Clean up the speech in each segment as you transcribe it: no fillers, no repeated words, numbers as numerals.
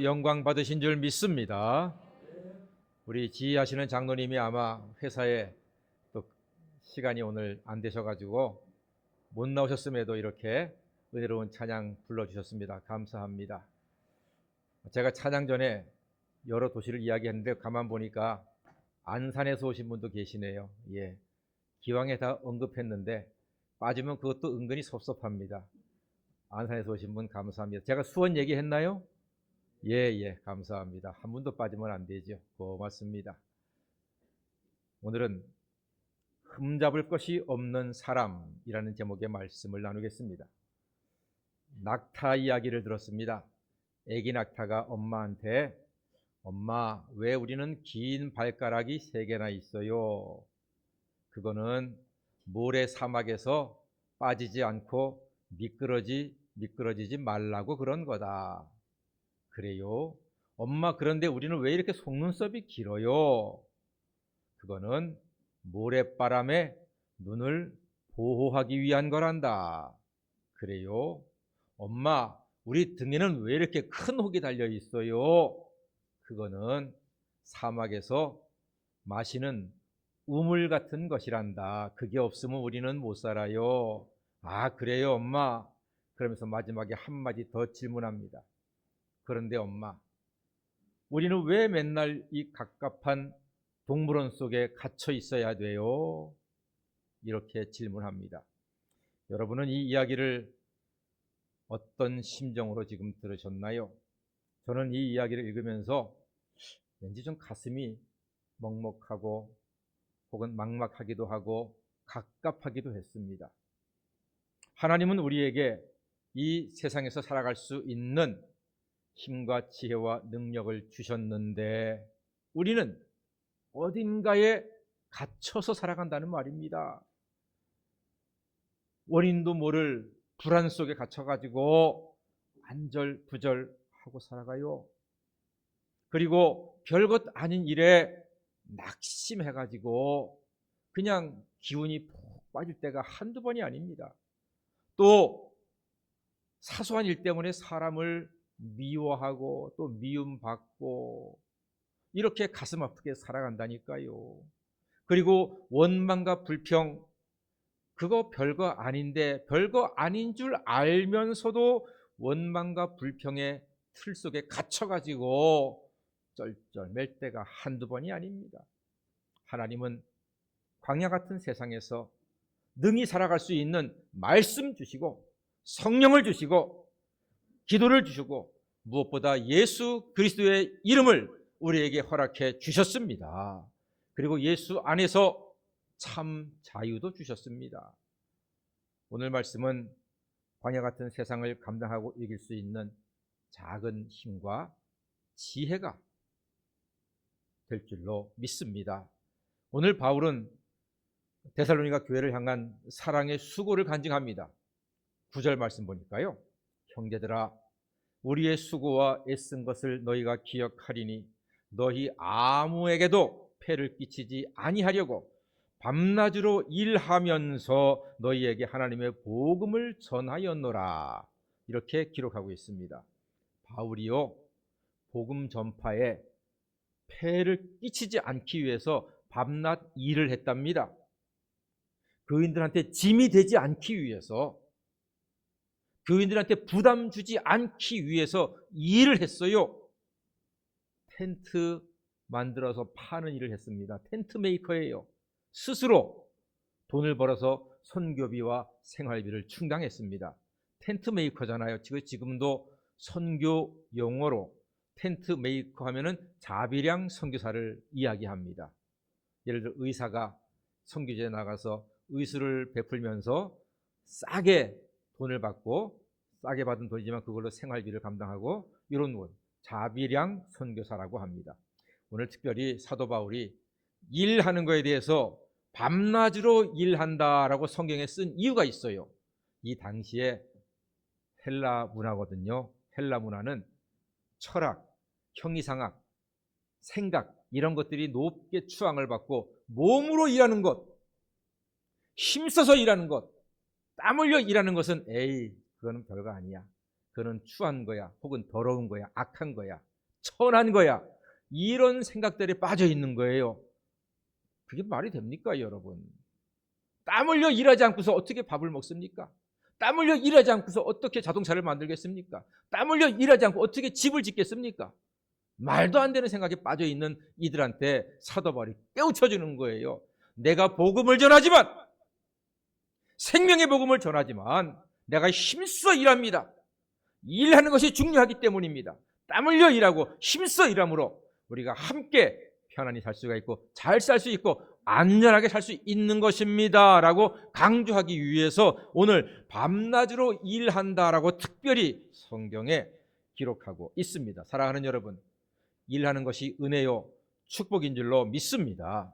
영광 받으신 줄 믿습니다. 우리 지휘하시는 장로님이 아마 회사에 또 시간이 오늘 안 되셔가지고 못 나오셨음에도 이렇게 은혜로운 찬양 불러주셨습니다. 감사합니다. 제가 찬양 전에 여러 도시를 이야기했는데 가만 보니까 안산에서 오신 분도 계시네요. 예, 기왕에 다 언급했는데 빠지면 그것도 은근히 섭섭합니다. 안산에서 오신 분 감사합니다. 제가 수원 얘기했나요? 예, 감사합니다. 한 분도 빠지면 안 되죠. 고맙습니다. 오늘은 흠잡을 것이 없는 사람이라는 제목의 말씀을 나누겠습니다. 낙타 이야기를 들었습니다. 아기 낙타가 엄마한테 엄마, 왜 우리는 긴 발가락이 3개나 있어요? 그거는 모래 사막에서 빠지지 않고 미끄러지지 말라고 그런 거다. 그래요? 엄마, 그런데 우리는 왜 이렇게 속눈썹이 길어요? 그거는 모래바람에 눈을 보호하기 위한 거란다. 그래요? 엄마, 우리 등에는 왜 이렇게 큰 혹이 달려 있어요? 그거는 사막에서 마시는 우물 같은 것이란다. 그게 없으면 우리는 못 살아요. 아, 그래요, 엄마? 그러면서 마지막에 한마디 더 질문합니다. 그런데 엄마, 우리는 왜 맨날 이 갑갑한 동물원 속에 갇혀 있어야 돼요? 이렇게 질문합니다. 여러분은 이 이야기를 어떤 심정으로 지금 들으셨나요? 저는 이 이야기를 읽으면서 왠지 좀 가슴이 먹먹하고 혹은 막막하기도 하고 갑갑하기도 했습니다. 하나님은 우리에게 이 세상에서 살아갈 수 있는 힘과 지혜와 능력을 주셨는데 우리는 어딘가에 갇혀서 살아간다는 말입니다. 원인도 모를 불안 속에 갇혀가지고 안절부절하고 살아가요. 그리고 별것 아닌 일에 낙심해가지고 그냥 기운이 푹 빠질 때가 한두 번이 아닙니다. 또 사소한 일 때문에 사람을 미워하고 또 미움받고 이렇게 가슴 아프게 살아간다니까요. 그리고 원망과 불평, 그거 별거 아닌데 별거 아닌 줄 알면서도 원망과 불평의 틀 속에 갇혀가지고 쩔쩔맬 때가 한두 번이 아닙니다. 하나님은 광야 같은 세상에서 능히 살아갈 수 있는 말씀 주시고 성령을 주시고 기도를 주시고 무엇보다 예수 그리스도의 이름을 우리에게 허락해 주셨습니다. 그리고 예수 안에서 참 자유도 주셨습니다. 오늘 말씀은 광야 같은 세상을 감당하고 이길 수 있는 작은 힘과 지혜가 될 줄로 믿습니다. 오늘 바울은 데살로니가 교회를 향한 사랑의 수고를 간증합니다. 9절 말씀 보니까요. 형제들아, 우리의 수고와 애쓴 것을 너희가 기억하리니 너희 아무에게도 폐를 끼치지 아니하려고 밤낮으로 일하면서 너희에게 하나님의 복음을 전하였노라. 이렇게 기록하고 있습니다. 바울이요, 복음 전파에 폐를 끼치지 않기 위해서 밤낮 일을 했답니다. 교인들한테 짐이 되지 않기 위해서, 교인들한테 부담 주지 않기 위해서 일을 했어요. 텐트 만들어서 파는 일을 했습니다. 텐트 메이커예요. 스스로 돈을 벌어서 선교비와 생활비를 충당했습니다. 텐트 메이커잖아요. 지금도 선교 용어로 텐트 메이커 하면은 자비량 선교사를 이야기합니다. 예를 들어 의사가 선교지에 나가서 의술을 베풀면서 싸게 돈을 받고 싸게 받은 돈이지만 그걸로 생활비를 감당하고 이런 분, 자비량 선교사라고 합니다. 오늘 특별히 사도 바울이 일하는 것에 대해서 밤낮으로 일한다라고 성경에 쓴 이유가 있어요. 이 당시에 헬라 문화거든요. 헬라 문화는 철학, 형이상학, 생각 이런 것들이 높게 추앙을 받고 몸으로 일하는 것, 힘써서 일하는 것, 땀 흘려 일하는 것은 에이, 그거는 별거 아니야. 그거는 추한 거야. 혹은 더러운 거야. 악한 거야. 천한 거야. 이런 생각들에 빠져 있는 거예요. 그게 말이 됩니까, 여러분? 땀 흘려 일하지 않고서 어떻게 밥을 먹습니까? 땀 흘려 일하지 않고서 어떻게 자동차를 만들겠습니까? 땀 흘려 일하지 않고 어떻게 집을 짓겠습니까? 말도 안 되는 생각에 빠져 있는 이들한테 사도 바울이 깨우쳐주는 거예요. 내가 복음을 전하지만, 생명의 복음을 전하지만 내가 힘써 일합니다. 일하는 것이 중요하기 때문입니다. 땀 흘려 일하고 힘써 일함으로 우리가 함께 편안히 살 수가 있고 잘 살 수 있고 안전하게 살 수 있는 것입니다 라고 강조하기 위해서 오늘 밤낮으로 일한다라고 특별히 성경에 기록하고 있습니다. 사랑하는 여러분, 일하는 것이 은혜요 축복인 줄로 믿습니다.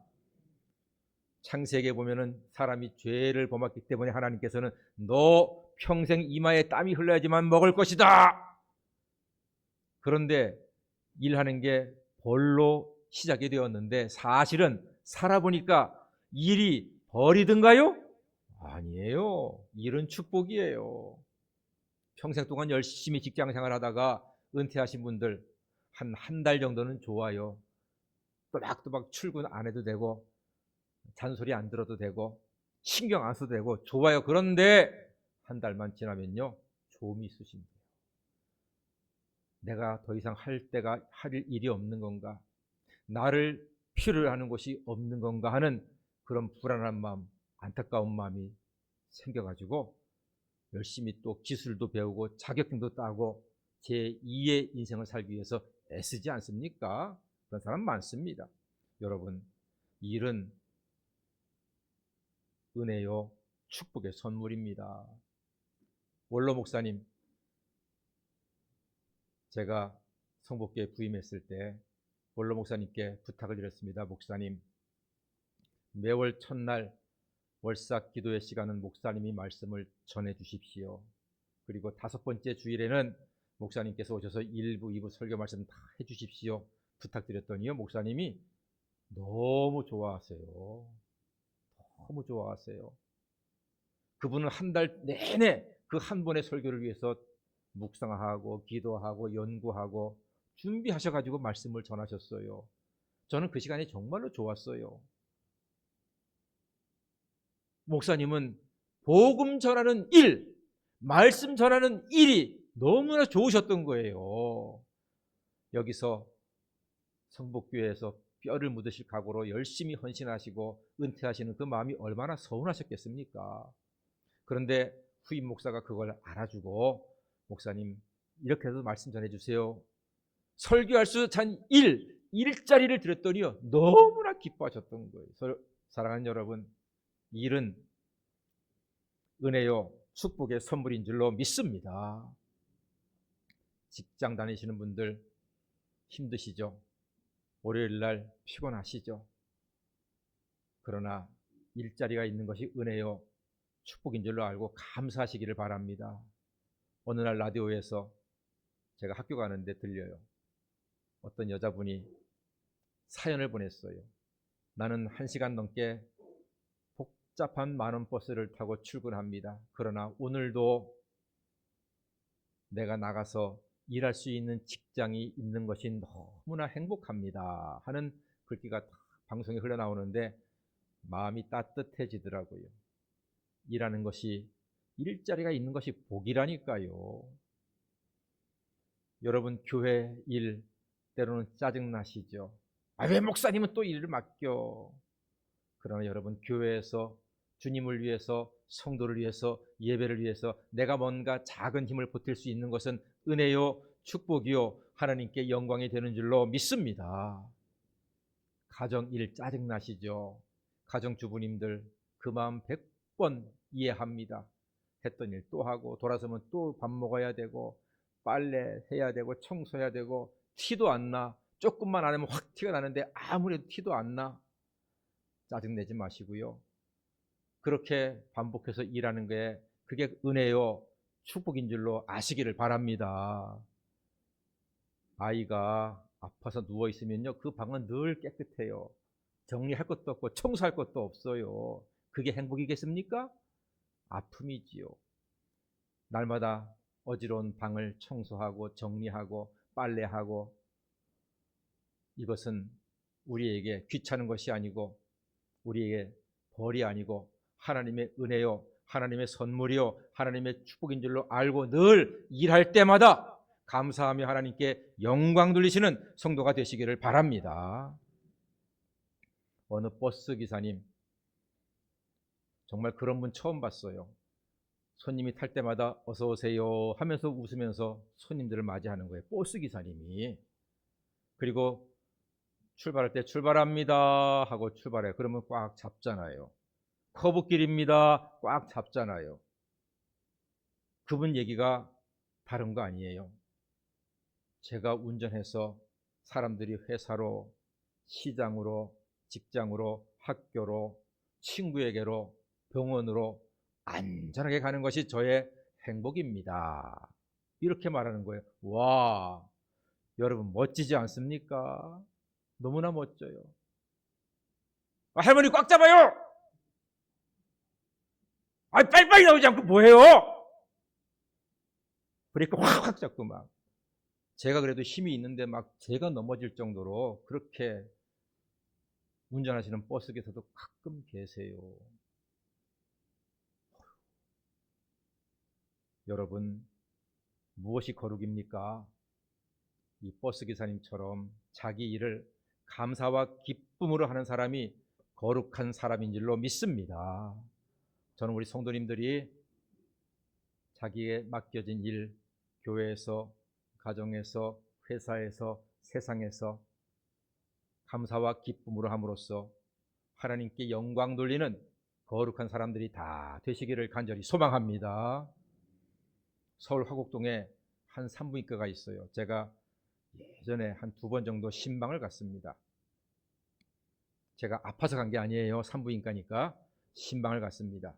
창세기에 보면은 사람이 죄를 범했기 때문에 하나님께서는 너 평생 이마에 땀이 흘러야지만 먹을 것이다. 그런데 일하는 게 벌로 시작이 되었는데 사실은 살아보니까 일이 벌이든가요? 아니에요. 일은 축복이에요. 평생 동안 열심히 직장 생활하다가 은퇴하신 분들 한 달 정도는 좋아요. 또박또박 출근 안 해도 되고 잔소리 안 들어도 되고 신경 안 써도 되고 좋아요. 그런데 한 달만 지나면요, 좀이 있으신대요. 내가 더 이상 할 일이 없는 건가? 나를 필요로 하는 것이 없는 건가 하는 그런 불안한 마음, 안타까운 마음이 생겨가지고 열심히 또 기술도 배우고 자격증도 따고 제2의 인생을 살기 위해서 애쓰지 않습니까? 그런 사람 많습니다. 여러분, 일은 은혜요 축복의 선물입니다. 원로 목사님, 제가 성복교에 부임했을 때 원로 목사님께 부탁을 드렸습니다. 목사님, 매월 첫날 월삭 기도의 시간은 목사님이 말씀을 전해 주십시오. 그리고 5번째 주일에는 목사님께서 오셔서 1부, 2부 설교 말씀 다 해 주십시오. 부탁드렸더니요, 목사님이 너무 좋아하세요. 너무 좋아하세요. 그분은 한 달 내내 그 한 번의 설교를 위해서 묵상하고 기도하고 연구하고 준비하셔가지고 말씀을 전하셨어요. 저는 그 시간이 정말로 좋았어요. 목사님은 복음 전하는 일, 말씀 전하는 일이 너무나 좋으셨던 거예요. 여기서 성복교회에서 뼈를 묻으실 각오로 열심히 헌신하시고 은퇴하시는 그 마음이 얼마나 서운하셨겠습니까? 그런데 후임 목사가 그걸 알아주고, 목사님 이렇게 해서 말씀 전해주세요. 설교할 수 찬 일자리를 드렸더니요, 너무나 기뻐하셨던 거예요. 사랑하는 여러분, 일은 은혜요 축복의 선물인 줄로 믿습니다. 직장 다니시는 분들 힘드시죠? 월요일 날 피곤하시죠? 그러나 일자리가 있는 것이 은혜요 축복인 줄로 알고 감사하시기를 바랍니다. 어느 날 라디오에서 제가 학교 가는데 들려요. 어떤 여자분이 사연을 보냈어요. 나는 1시간 넘게 복잡한 많은 버스를 타고 출근합니다. 그러나 오늘도 내가 나가서 일할 수 있는 직장이 있는 것이 너무나 행복합니다 하는 글귀가 방송에 흘러나오는데 마음이 따뜻해지더라고요. 일하는 것이, 일자리가 있는 것이 복이라니까요. 여러분, 교회 일 때로는 짜증나시죠? 왜 목사님은 또 일을 맡겨? 그러나 여러분, 교회에서 주님을 위해서, 성도를 위해서, 예배를 위해서 내가 뭔가 작은 힘을 보탤 수 있는 것은 은혜요 축복이요 하나님께 영광이 되는 줄로 믿습니다. 가정 일 짜증나시죠? 가정주부님들 그 마음 100번 이해합니다. 했던 일 또 하고 돌아서면 또 밥 먹어야 되고 빨래 해야 되고 청소해야 되고 티도 안 나. 조금만 안 하면 확 티가 나는데 아무래도 티도 안 나. 짜증내지 마시고요. 그렇게 반복해서 일하는 게 그게 은혜요 축복인 줄로 아시기를 바랍니다. 아이가 아파서 누워있으면요, 그 방은 늘 깨끗해요. 정리할 것도 없고 청소할 것도 없어요. 그게 행복이겠습니까? 아픔이지요. 날마다 어지러운 방을 청소하고 정리하고 빨래하고 이것은 우리에게 귀찮은 것이 아니고 우리에게 벌이 아니고 하나님의 은혜요, 하나님의 선물이요, 하나님의 축복인 줄로 알고 늘 일할 때마다 감사하며 하나님께 영광 돌리시는 성도가 되시기를 바랍니다. 어느 버스 기사님, 정말 그런 분 처음 봤어요. 손님이 탈 때마다 어서 오세요 하면서 웃으면서 손님들을 맞이하는 거예요. 버스 기사님이. 그리고 출발할 때 출발합니다 하고 출발해요. 그러면 꽉 잡잖아요. 커브길입니다. 꽉 잡잖아요. 그분 얘기가 다른 거 아니에요. 제가 운전해서 사람들이 회사로, 시장으로, 직장으로, 학교로, 친구에게로, 병원으로 안전하게 가는 것이 저의 행복입니다. 이렇게 말하는 거예요. 와, 여러분 멋지지 않습니까? 너무나 멋져요. 할머니 꽉 잡아요! 빨리빨리 나오지 않고 뭐해요? 브레이크 확 잡고 막. 제가 그래도 힘이 있는데 막 제가 넘어질 정도로 그렇게 운전하시는 버스에서도 가끔 계세요. 여러분, 무엇이 거룩입니까? 이 버스 기사님처럼 자기 일을 감사와 기쁨으로 하는 사람이 거룩한 사람인 줄로 믿습니다. 저는 우리 성도님들이 자기에 맡겨진 일, 교회에서, 가정에서, 회사에서, 세상에서 감사와 기쁨으로 함으로써 하나님께 영광 돌리는 거룩한 사람들이 다 되시기를 간절히 소망합니다. 서울 화곡동에 한 산부인과가 있어요. 제가 예전에 한 2번 정도 신방을 갔습니다. 제가 아파서 간 게 아니에요. 산부인과니까 신방을 갔습니다.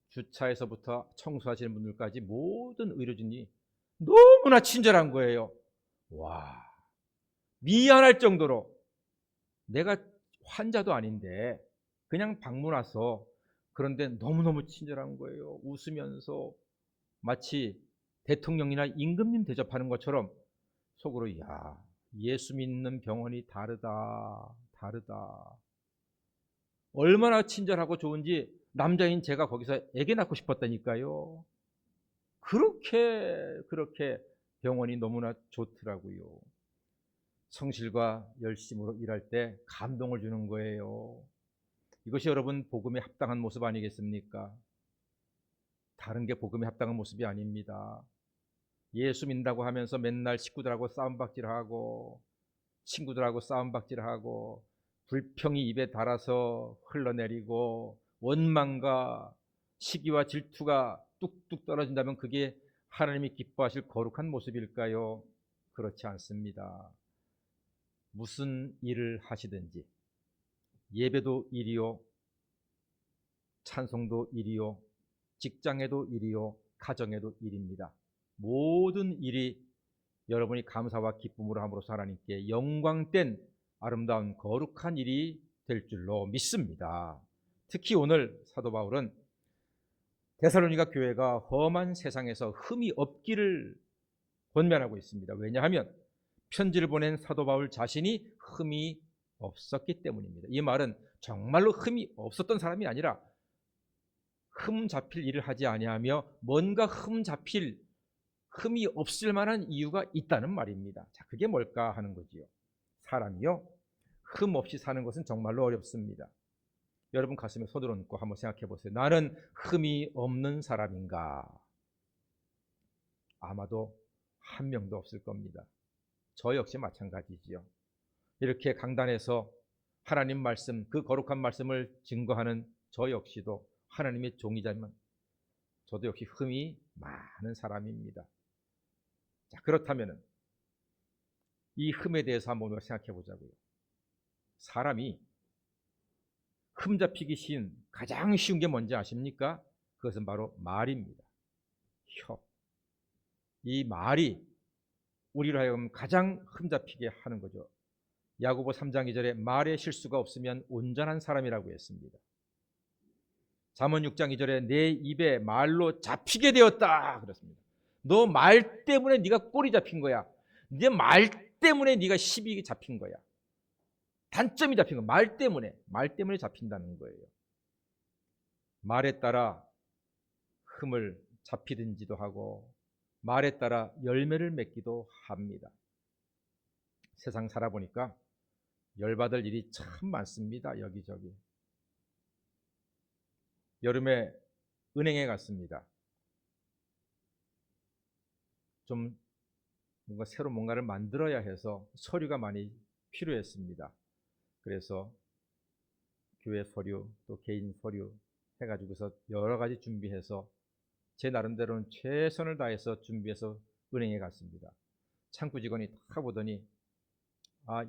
주차에서부터 청소하시는 분들까지 모든 의료진이 너무나 친절한 거예요. 와, 미안할 정도로. 내가 환자도 아닌데 그냥 방문 와서, 그런데 너무너무 친절한 거예요. 웃으면서 마치 대통령이나 임금님 대접하는 것처럼 속으로, 야, 예수 믿는 병원이 다르다. 얼마나 친절하고 좋은지 남자인 제가 거기서 애기 낳고 싶었다니까요. 그렇게 병원이 너무나 좋더라고요. 성실과 열심으로 일할 때 감동을 주는 거예요. 이것이 여러분 복음에 합당한 모습 아니겠습니까? 다른 게 복음에 합당한 모습이 아닙니다. 예수 믿는다고 하면서 맨날 식구들하고 싸움박질하고 친구들하고 싸움박질하고 불평이 입에 달아서 흘러내리고 원망과 시기와 질투가 뚝뚝 떨어진다면 그게 하나님이 기뻐하실 거룩한 모습일까요? 그렇지 않습니다. 무슨 일을 하시든지 예배도 일이요, 찬송도 일이요, 직장에도 일이요, 가정에도 일입니다. 모든 일이 여러분이 감사와 기쁨으로 함으로써 하나님께 영광된 아름다운 거룩한 일이 될 줄로 믿습니다. 특히 오늘 사도 바울은 데살로니가 교회가 험한 세상에서 흠이 없기를 권면하고 있습니다. 왜냐하면 편지를 보낸 사도 바울 자신이 흠이 없었기 때문입니다. 이 말은 정말로 흠이 없었던 사람이 아니라 흠 잡힐 일을 하지 아니하며 뭔가 흠이 없을 만한 이유가 있다는 말입니다. 자, 그게 뭘까 하는 거지요. 사람이요, 흠 없이 사는 것은 정말로 어렵습니다. 여러분 가슴에 손을 얹고 한번 생각해 보세요. 나는 흠이 없는 사람인가? 아마도 한 명도 없을 겁니다. 저 역시 마찬가지지요. 이렇게 강단에서 하나님 말씀, 그 거룩한 말씀을 증거하는 저 역시도 하나님의 종이자면 저도 역시 흠이 많은 사람입니다. 자, 그렇다면 이 흠에 대해서 한번 생각해 보자고요. 사람이 흠 잡히기 가장 쉬운 게 뭔지 아십니까? 그것은 바로 말입니다. 혀. 이 말이 우리로 하여금 가장 흠 잡히게 하는 거죠. 야고보 3장 2절에 말에 실수가 없으면 온전한 사람이라고 했습니다. 잠언 6장 2절에 내 입에 말로 잡히게 되었다 그랬습니다. 너 말 때문에 네가 꼴이 잡힌 거야. 네 말 때문에 네가 시비 잡힌 거야. 단점이 잡힌 거, 말 때문에 잡힌다는 거예요. 말에 따라 흠을 잡히든지도 하고 말에 따라 열매를 맺기도 합니다. 세상 살아보니까 열받을 일이 참 많습니다. 여기저기. 여름에 은행에 갔습니다. 좀 새로 뭔가를 만들어야 해서 서류가 많이 필요했습니다. 그래서 교회 서류 또 개인 서류 해가지고서 여러 가지 준비해서 제 나름대로는 최선을 다해서 준비해서 은행에 갔습니다. 창구 직원이 딱 보더니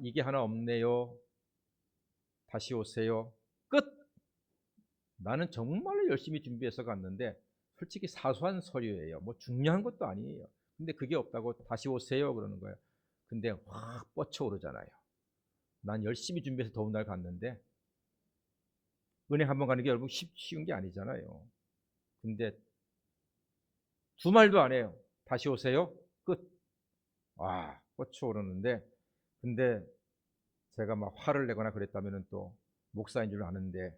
이게 하나 없네요. 다시 오세요. 끝. 나는 정말로 열심히 준비해서 갔는데 솔직히 사소한 서류예요. 뭐 중요한 것도 아니에요. 근데 그게 없다고 다시 오세요 그러는 거예요. 근데 확 뻗쳐오르잖아요. 난 열심히 준비해서 더운 날 갔는데 은행 한번 가는 게 여러분 쉬운 게 아니잖아요. 근데 두 말도 안 해요. 다시 오세요. 끝. 뻗쳐오르는데 근데 제가 막 화를 내거나 그랬다면 또 목사인 줄 아는데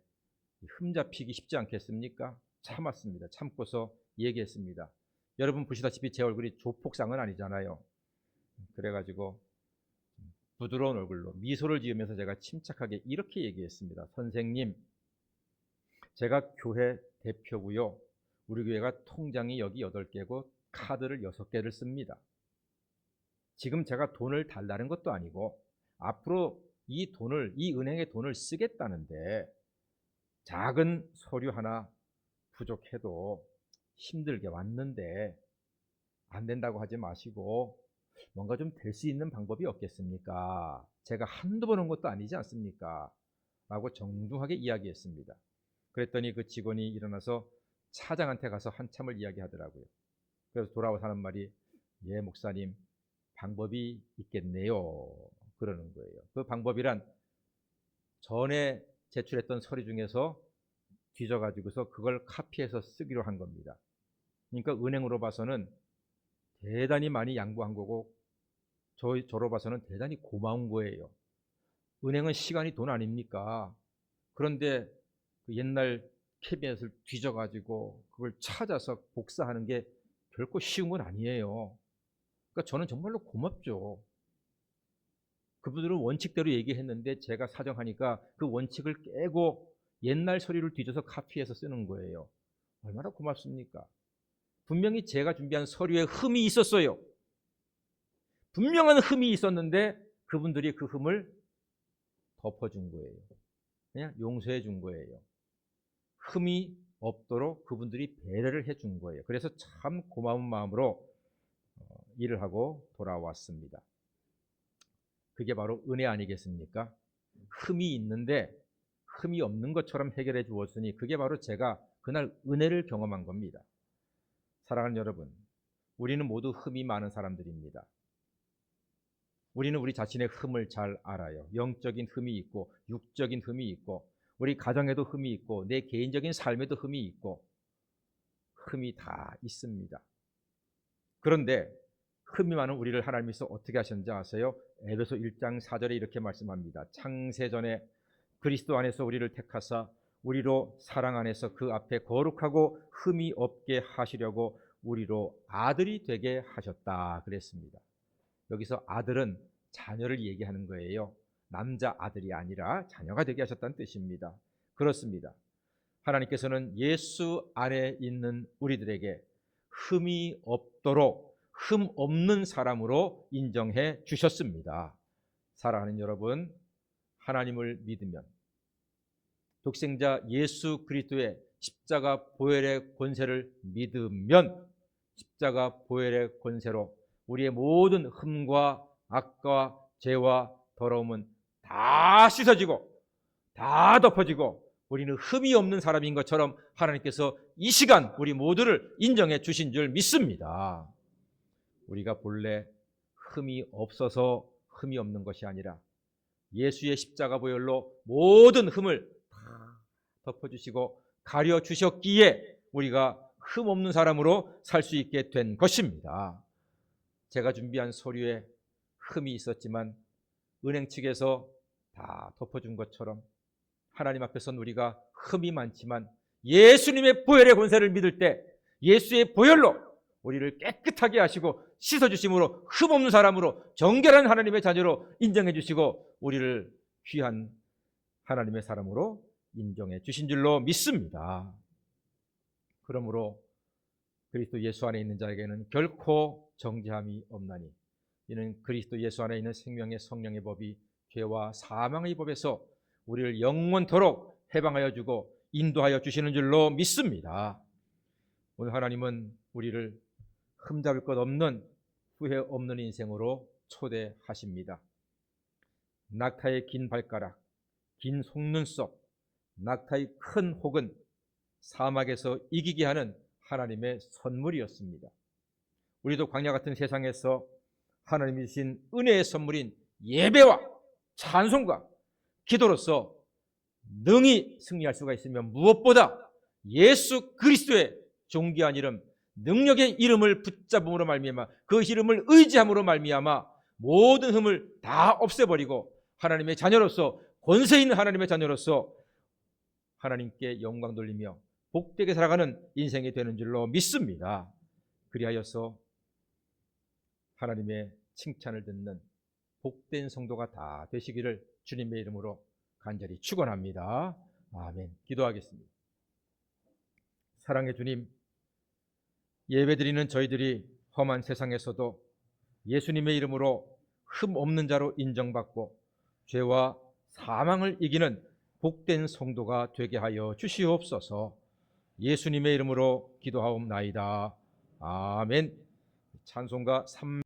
흠잡히기 쉽지 않겠습니까? 참았습니다. 참고서 얘기했습니다. 여러분 보시다시피 제 얼굴이 조폭상은 아니잖아요. 그래가지고 부드러운 얼굴로 미소를 지으면서 제가 침착하게 이렇게 얘기했습니다. 선생님, 제가 교회 대표고요. 우리 교회가 통장이 여기 8개고 카드를 6개를 씁니다. 지금 제가 돈을 달라는 것도 아니고 앞으로 이 은행의 돈을 쓰겠다는데 작은 서류 하나 부족해도 힘들게 왔는데 안 된다고 하지 마시고 뭔가 좀 될 수 있는 방법이 없겠습니까? 제가 한두 번 온 것도 아니지 않습니까? 라고 정중하게 이야기했습니다. 그랬더니 그 직원이 일어나서 차장한테 가서 한참을 이야기하더라고요. 그래서 돌아와서 하는 말이 예 목사님 방법이 있겠네요 그러는 거예요. 그 방법이란 전에 제출했던 서류 중에서 뒤져가지고서 그걸 카피해서 쓰기로 한 겁니다. 그러니까 은행으로 봐서는 대단히 많이 양보한 거고 저로 봐서는 대단히 고마운 거예요. 은행은 시간이 돈 아닙니까? 그런데 그 옛날 캐비넷을 뒤져가지고 그걸 찾아서 복사하는 게 결코 쉬운 건 아니에요. 그러니까 저는 정말로 고맙죠. 그분들은 원칙대로 얘기했는데 제가 사정하니까 그 원칙을 깨고 옛날 서류를 뒤져서 카피해서 쓰는 거예요. 얼마나 고맙습니까? 분명히 제가 준비한 서류에 흠이 있었어요. 분명한 흠이 있었는데 그분들이 그 흠을 덮어준 거예요. 그냥 용서해 준 거예요. 흠이 없도록 그분들이 배려를 해준 거예요. 그래서 참 고마운 마음으로 일을 하고 돌아왔습니다. 그게 바로 은혜 아니겠습니까? 흠이 있는데 흠이 없는 것처럼 해결해 주었으니 그게 바로 제가 그날 은혜를 경험한 겁니다. 사랑하는 여러분, 우리는 모두 흠이 많은 사람들입니다. 우리는 우리 자신의 흠을 잘 알아요. 영적인 흠이 있고 육적인 흠이 있고 우리 가정에도 흠이 있고 내 개인적인 삶에도 흠이 있고 흠이 다 있습니다. 그런데 흠이 많은 우리를 하나님께서 어떻게 하셨는지 아세요? 에베소 1장 4절에 이렇게 말씀합니다. 창세전에 그리스도 안에서 우리를 택하사 우리로 사랑 안에서 그 앞에 거룩하고 흠이 없게 하시려고 우리로 아들이 되게 하셨다 그랬습니다. 여기서 아들은 자녀를 얘기하는 거예요. 남자 아들이 아니라 자녀가 되게 하셨다는 뜻입니다. 그렇습니다. 하나님께서는 예수 안에 있는 우리들에게 흠이 없도록 흠 없는 사람으로 인정해 주셨습니다. 사랑하는 여러분, 하나님을 믿으면 독생자 예수 그리스도의 십자가 보혈의 권세를 믿으면 십자가 보혈의 권세로 우리의 모든 흠과 악과 죄와 더러움은 다 씻어지고 다 덮어지고 우리는 흠이 없는 사람인 것처럼 하나님께서 이 시간 우리 모두를 인정해 주신 줄 믿습니다. 우리가 본래 흠이 없어서 흠이 없는 것이 아니라 예수의 십자가 보혈로 모든 흠을 다 덮어주시고 가려주셨기에 우리가 흠 없는 사람으로 살 수 있게 된 것입니다. 제가 준비한 서류에 흠이 있었지만 은행 측에서 다 덮어준 것처럼 하나님 앞에서는 우리가 흠이 많지만 예수님의 보혈의 권세를 믿을 때 예수의 보혈로 우리를 깨끗하게 하시고 씻어주심으로 흠없는 사람으로 정결한 하나님의 자녀로 인정해 주시고 우리를 귀한 하나님의 사람으로 인정해 주신 줄로 믿습니다. 그러므로 그리스도 예수 안에 있는 자에게는 결코 정죄함이 없나니 이는 그리스도 예수 안에 있는 생명의 성령의 법이 죄와 사망의 법에서 우리를 영원토록 해방하여 주고 인도하여 주시는 줄로 믿습니다. 오늘 하나님은 우리를 흠잡을 것 없는 후회 없는 인생으로 초대하십니다. 낙타의 긴 발가락, 긴 속눈썹, 낙타의 큰 혹은 사막에서 이기게 하는 하나님의 선물이었습니다. 우리도 광야 같은 세상에서 하나님이 주신 은혜의 선물인 예배와 찬송과 기도로서 능히 승리할 수가 있으면 무엇보다 예수 그리스도의 존귀한 이름, 능력의 이름을 붙잡음으로 말미암아 그 이름을 의지함으로 말미암아 모든 흠을 다 없애버리고 하나님의 자녀로서 권세 있는 하나님의 자녀로서 하나님께 영광 돌리며 복되게 살아가는 인생이 되는 줄로 믿습니다. 그리하여서 하나님의 칭찬을 듣는 복된 성도가 다 되시기를 주님의 이름으로 간절히 축원합니다. 아멘. 기도하겠습니다. 사랑의 주님, 예배드리는 저희들이 험한 세상에서도 예수님의 이름으로 흠 없는 자로 인정받고 죄와 사망을 이기는 복된 성도가 되게 하여 주시옵소서. 예수님의 이름으로 기도하옵나이다. 아멘. 찬송가 3